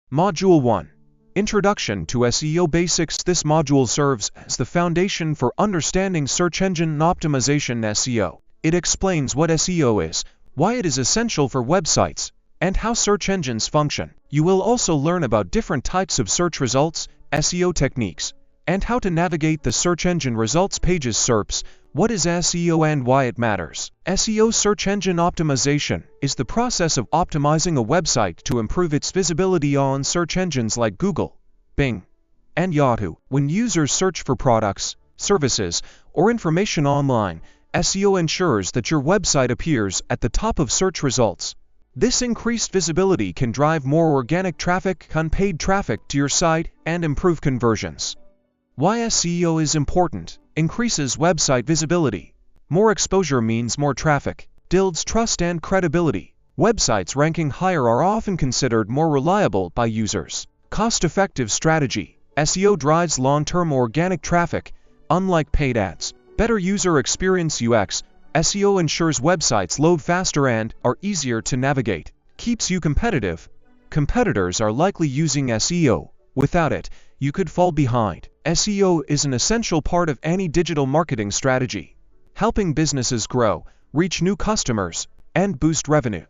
Module 1. Introduction to SEO Basics. This module serves as the foundation for understanding search engine optimization (SEO). It explains what SEO is, why it is essential for websites, and how search engines function. You will also learn about different types of search results, SEO techniques, and how to navigate the search engine results pages. SERPs. What is SEO and why it matters? SEO search engine optimization is the process of optimizing a website to improve its visibility on search engines like Google, Bing, and Yahoo. When users search for products, services, or information online, SEO ensures that your website appears at the top of search results. This increased visibility can drive more organic traffic, unpaid traffic to your site, and improve conversions. Why SEO is important: increases website visibility. More exposure means more traffic, builds trust and credibility. Websites ranking higher are often considered more reliable by users. Cost-effective strategy. SEO drives long-term organic traffic, unlike paid ads. Better user experience (UX). SEO ensures websites load faster and are easier to navigate. Keeps you competitive. Competitors are likely using SEO. Without it, you could fall behind. SEO is an essential part of any digital marketing strategy, helping businesses grow, reach new customers, and boost revenue.